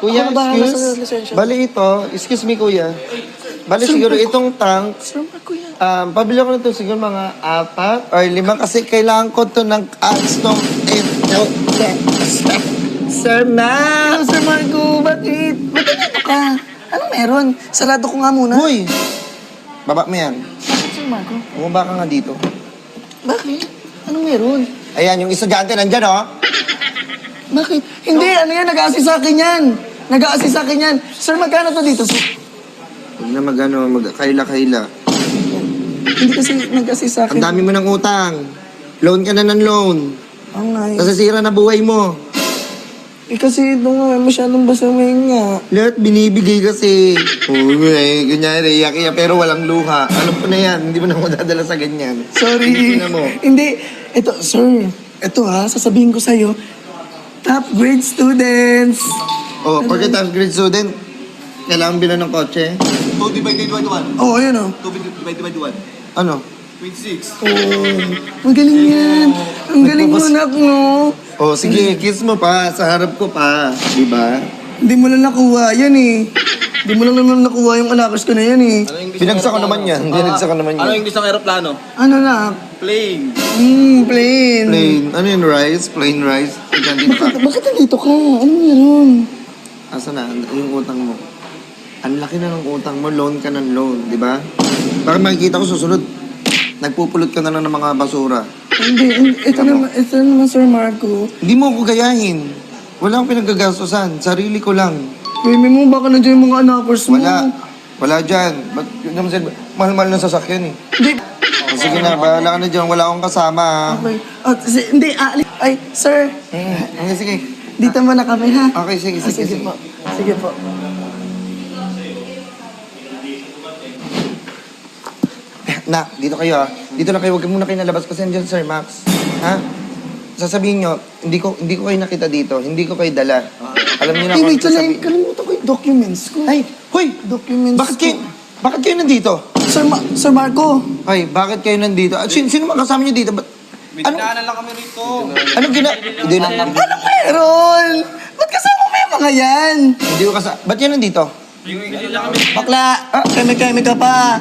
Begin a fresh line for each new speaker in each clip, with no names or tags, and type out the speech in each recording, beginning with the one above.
Kuya,
Ako na bahala
excuse.
sa lisensya.
Bali ito, excuse me kuya. Bali siguro itong tank,
Sir Marco yan.
pabili ko na ito siguro mga 4 or 5 kasi kailangan ko to ng ads nung Sir Ma!
Sir Marco, bakit? Ba't nandito ka? Anong meron? Sarado ko nga muna.
Hoy! Baba mo yan.
Bakit, Sir Marco?
Bumaba ka nga dito.
Bakit? Anong meron?
Ayan, yung estudyante nandyan, oh.
Bakit? Hindi, ano yan? Nag-a-assist sa akin yan. Nag-a-assist sa akin yan. Sir, magkano to dito? Sir?
Huwag na kaila-kaila.
Hindi kasi nag-assist sa
Ang
akin.
dami mo ng utang. Loan ka na ng loan.
Oo nga eh.
Nasasira na buhay mo.
Eh kasi ito nga, masyadong basamahin nga.
Lahat binibigay kasi. Oo, kunyari, iyak-iyak, pero walang luha. Alam ko na yan, hindi mo na ako dadala sa ganyan.
Sorry.
Hindi na mo.
Hindi. Ito, sir. Ito ha, sasabihin ko sa'yo. Top grade students.
Oh, pagka top grade student, kailangan bilan ng kotse.
2 divided by 1.
Oo, ayun o.
2 divided by 1.
Ano?
26.
Oh, magaling yan. Ang galing mo, anak, no?
Oh, sige, kiss mo pa, sa harap ko pa. Di ba?
Hindi mo lang nakuha yan eh. Hindi mo lang naman nakuha yung alakas ko na yan eh.
Pinagsa ko naman yan. Pinagsa ko naman
Ano
yan.
English ng aeroplano?
Ano na?
Plane.
Plain.
Plain. Ano yun, rice? Plain rice? Ikaw, dito ka.
Bakit nandito ka? Anong meron?
Asa na? Yung utang mo. Ang laki na ng utang mo, loan ka ng loan, di ba? Baka makikita ko susunod, nagpupulot ka na lang ng mga basura.
Hindi, ito naman, Sir Marco.
Hindi mo ako gayahin. Wala akong pinagagastosan. Sarili ko lang.
Baby mo, baka nandiyan yung mga anakers mo.
Wala. Wala dyan. Ba't yun naman sila? Mahal-mahal ng sasakyan eh.
Hindi.
Oh, sige na, bahala ka na dyan. Wala akong kasama. Ha?
Okay. Hindi, ay, sir.
Okay, sige.
Dito muna kami, ha?
Okay, sige,
Ah,
sige, sige.
po. Sige po.
Na, dito kayo Dito na kayo. Huwag muna kayo nalabas kasi andyan, Sir Max. Ha? Sasabihin nyo, hindi ko kayo nakita dito. Hindi ko kayo dala. Alam niyo na
Hey,
kung
wait lang.
sasabihin.
Kalimutan ko yung documents ko.
Ay, hoy!
Documents
Bakit kayo nandito?
Sir Marco.
Ay, bakit kayo nandito? Sino mga kasama nyo dito?
May dinaanan lang kami rito.
Anong Hindi na.
Ano meron? Ba't kasama mo yung mga yan?
Hindi ko kasama. Ba't yan nandito?
Bakla, keme-keme ka pa.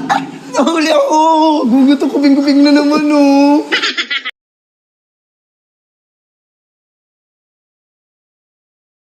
Nahuli ako!
Guguto kubing-kubing na naman, oh.